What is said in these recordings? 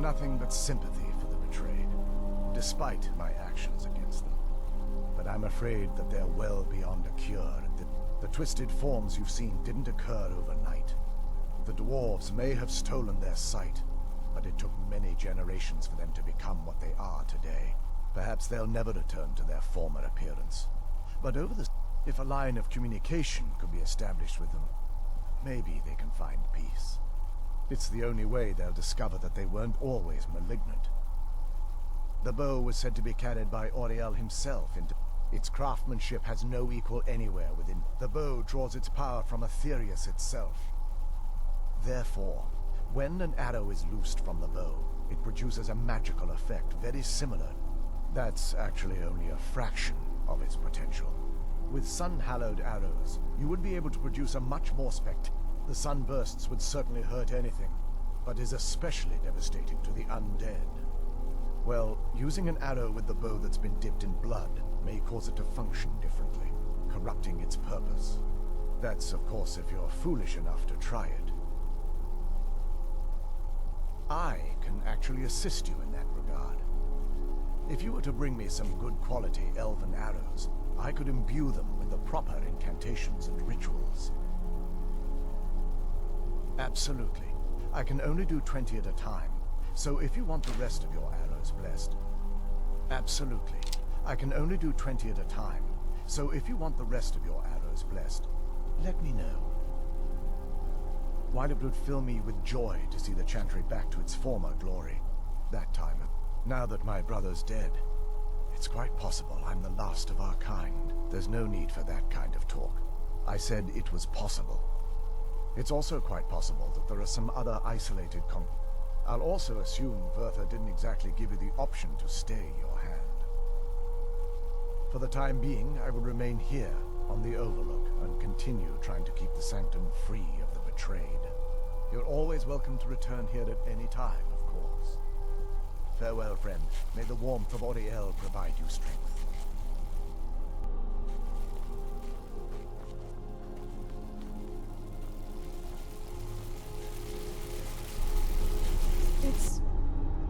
nothing but sympathy for the betrayed, despite my actions against them. But I'm afraid that they're well beyond a cure, and that the twisted forms you've seen didn't occur overnight. The dwarves may have stolen their sight, but it took many generations for them to become what they are today. Perhaps they'll never return to their former appearance. But if a line of communication could be established with them, maybe they can find peace. It's the only way they'll discover that they weren't always malignant. The bow was said to be carried by Auriel himself into... Its craftsmanship has no equal anywhere within. The bow draws its power from Ethereal itself. Therefore, when an arrow is loosed from the bow, it produces a magical effect very similar. That's actually only a fraction of its potential. With sun-hallowed arrows, you would be able to produce a much more The sunbursts would certainly hurt anything, but is especially devastating to the undead. Well, using an arrow with the bow that's been dipped in blood may cause it to function differently, corrupting its purpose. That's, of course, if you're foolish enough to try it. I can actually assist you in that regard. If you were to bring me some good quality elven arrows, I could imbue them with the proper incantations and rituals. Absolutely. I can only do 20 at a time, so if you want the rest of your arrows blessed... Absolutely. I can only do 20 at a time, so if you want the rest of your arrows blessed, let me know. While it would fill me with joy to see the chantry back to its former glory, that time, now that my brother's dead, it's quite possible I'm the last of our kind. There's no need for that kind of talk. I said it was possible. It's also quite possible that there are some other isolated I'll also assume Vertha didn't exactly give you the option to stay your hand. For the time being, I will remain here on the Overlook and continue trying to keep the Sanctum free of the betrayed. You're always welcome to return here at any time, of course. Farewell, friend. May the warmth of Auriel provide you strength. It's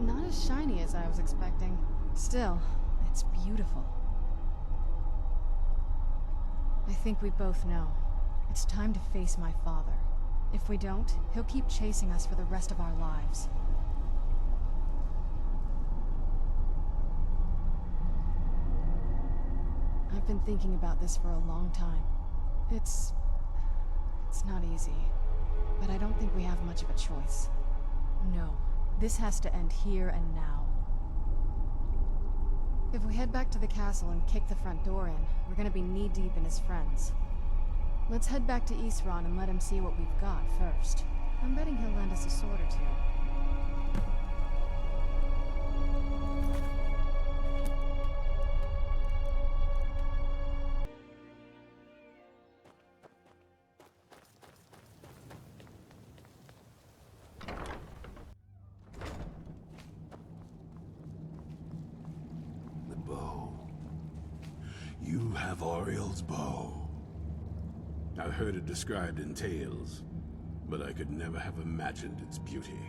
not as shiny as I was expecting. Still, it's beautiful. I think we both know. It's time to face my father. If we don't, he'll keep chasing us for the rest of our lives. I've been thinking about this for a long time. It's not easy, but I don't think we have much of a choice. No, this has to end here and now. If we head back to the castle and kick the front door in, we're gonna be knee-deep in his friends. Let's head back to Isran and let him see what we've got first. I'm betting he'll lend us a sword or two. The bow. You have Auriel's bow. I've heard it described in tales, but I could never have imagined its beauty.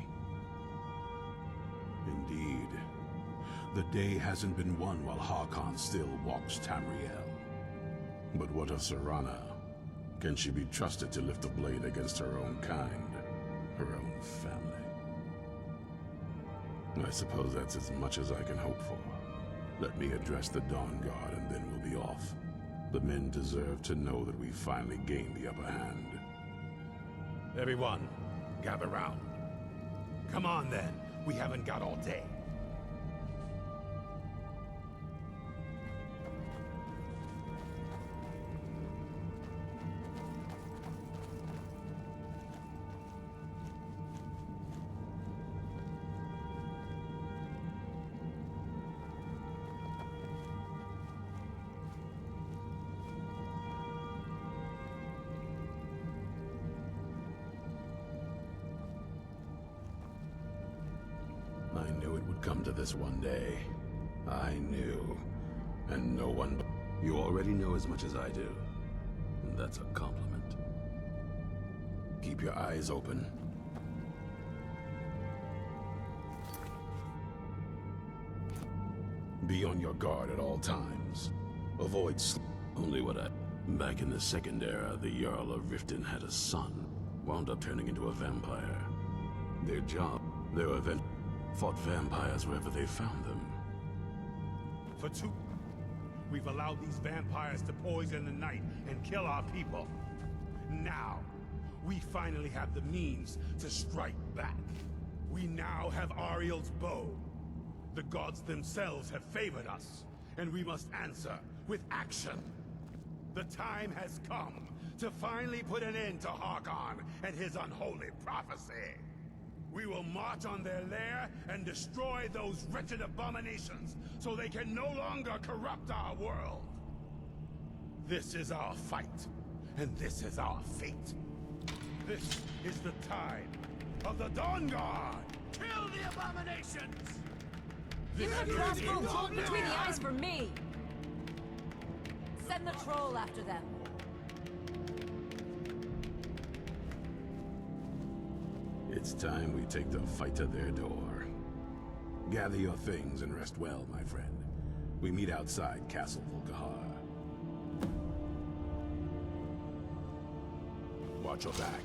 Indeed, the day hasn't been won while Harkon still walks Tamriel. But what of Serana? Can she be trusted to lift a blade against her own kind, her own family? I suppose that's as much as I can hope for. Let me address the Dawnguard and then we'll be off. The men deserve to know that we finally gained the upper hand. Everyone, gather round. Come on then, we haven't got all day. I knew it would come to this one day. I knew. And no one... You already know as much as I do. And that's a compliment. Keep your eyes open. Be on your guard at all times. Avoid only what I... Back in the Second Era, the Jarl of Riften had a son, wound up turning into a vampire. Their job, their event, fought vampires wherever they found them. We've allowed these vampires to poison the night and kill our people. Now, we finally have the means to strike back. We now have Ariel's bow. The gods themselves have favored us, and we must answer with action. The time has come to finally put an end to Harkon and his unholy prophecy. We will march on their lair and destroy those wretched abominations so they can no longer corrupt our world. This is our fight, and this is our fate. This is the time of the Dawnguard! Kill the abominations! You have crossbow between the eyes for me! Send the troll after them. It's time we take the fight to their door. Gather your things and rest well, my friend. We meet outside Castle Volkahar. Watch your back.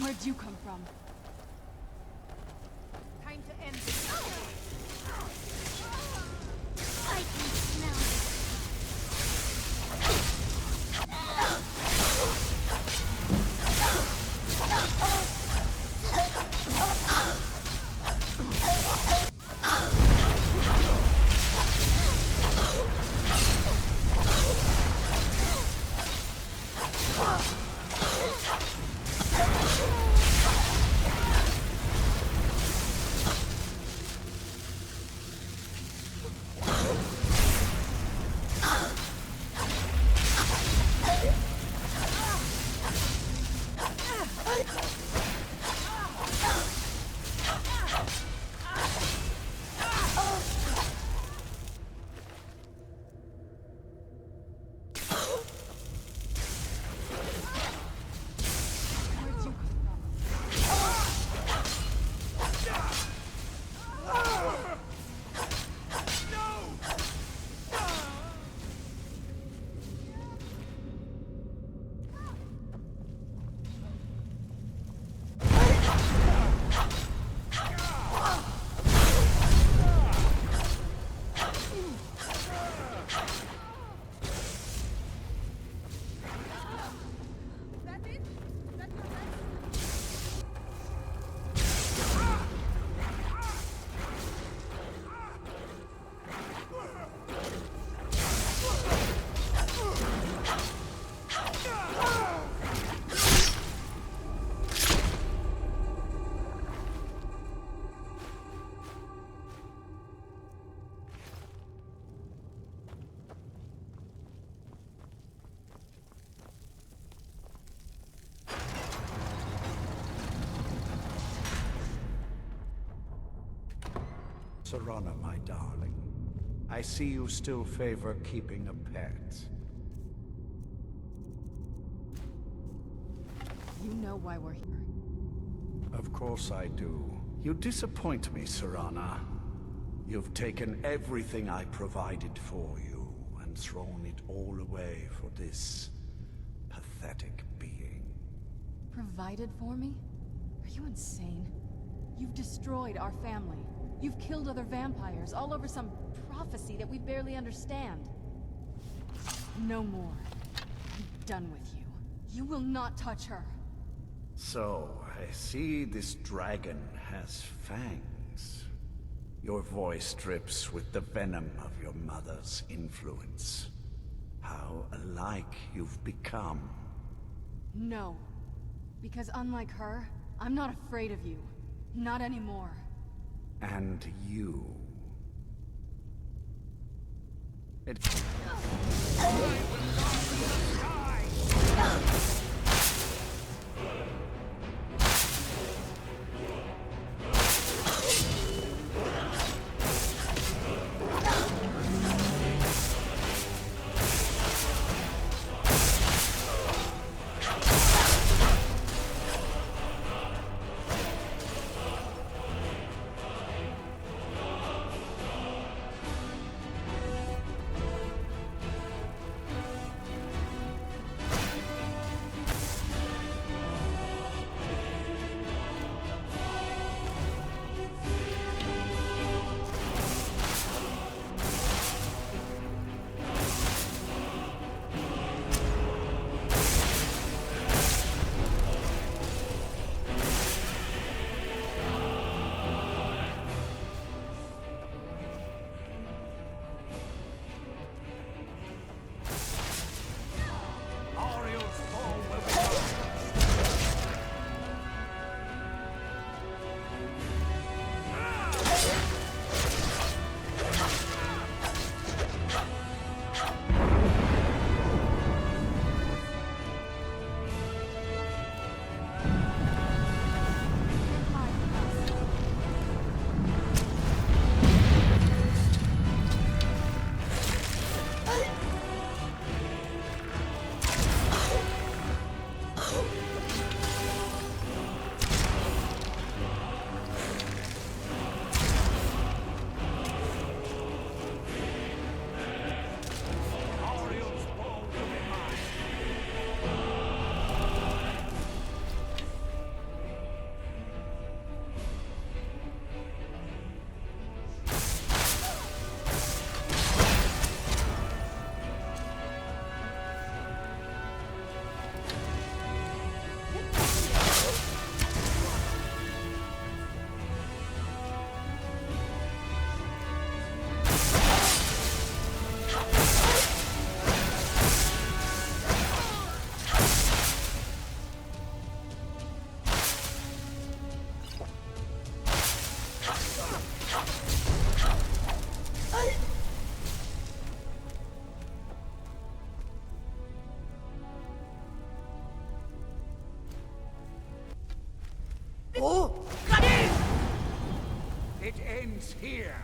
Where'd you come from? Time to end this. I can smell it. Serana, my darling. I see you still favor keeping a pet. know why we're here? Of course I do. You disappoint me, Serana. You've taken everything I provided for you and thrown it all away for this pathetic being. Provided for me? Are you insane? You've destroyed our family. You've killed other vampires all over some prophecy that we barely understand. No more. I'm done with you. You will not touch her. So, I see this dragon has fangs. Your voice drips with the venom of your mother's influence. How alike you've become. No. Because unlike her, I'm not afraid of you. Not anymore. And you. It... It ends here.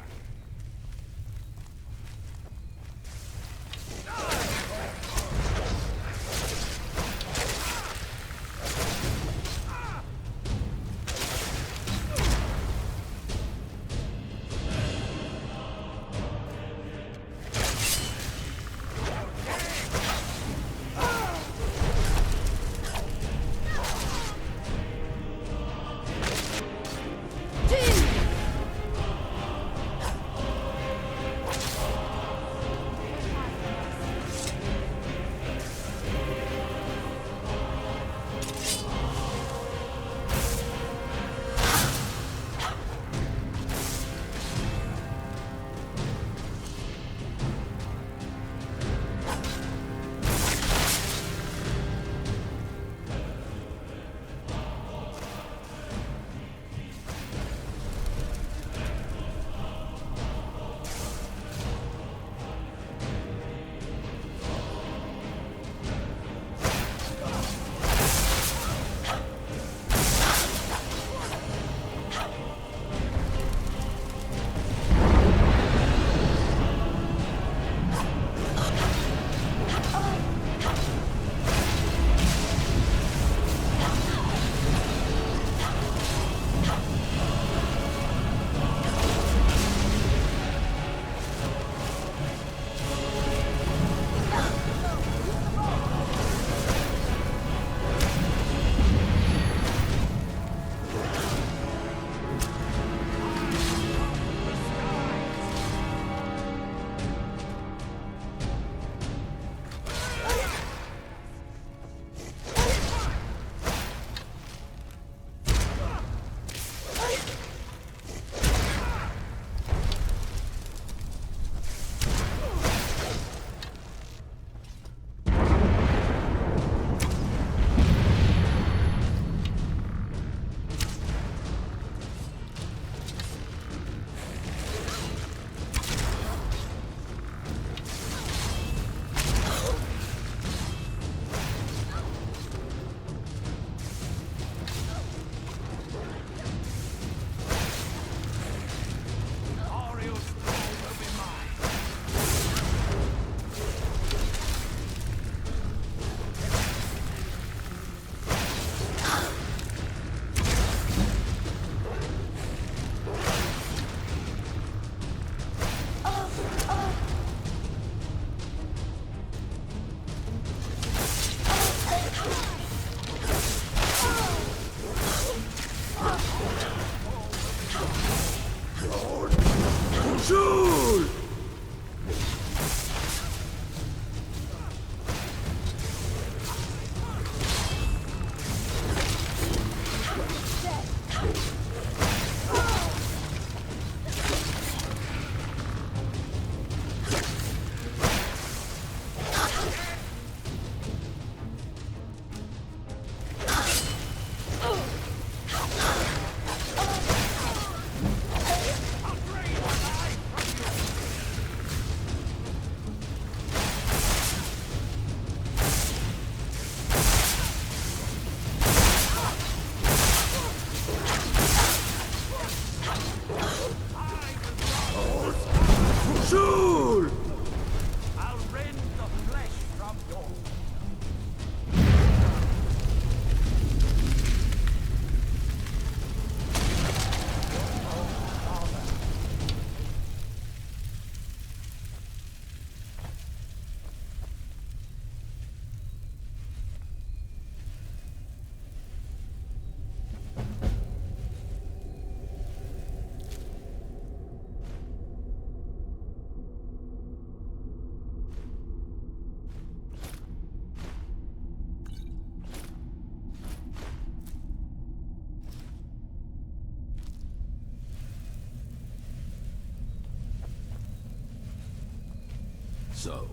So,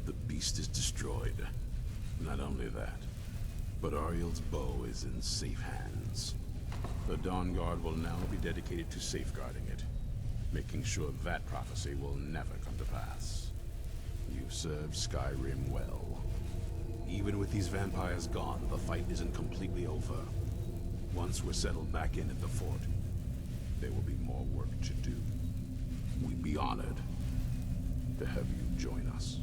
the beast is destroyed. Not only that, but Ariel's bow is in safe hands. The Dawnguard will now be dedicated to safeguarding it, making sure that prophecy will never come to pass. You've served Skyrim well. Even with these vampires gone, the fight isn't completely over. Once we're settled back in at the fort, there will be more work to do. We'd be honored to have you join us.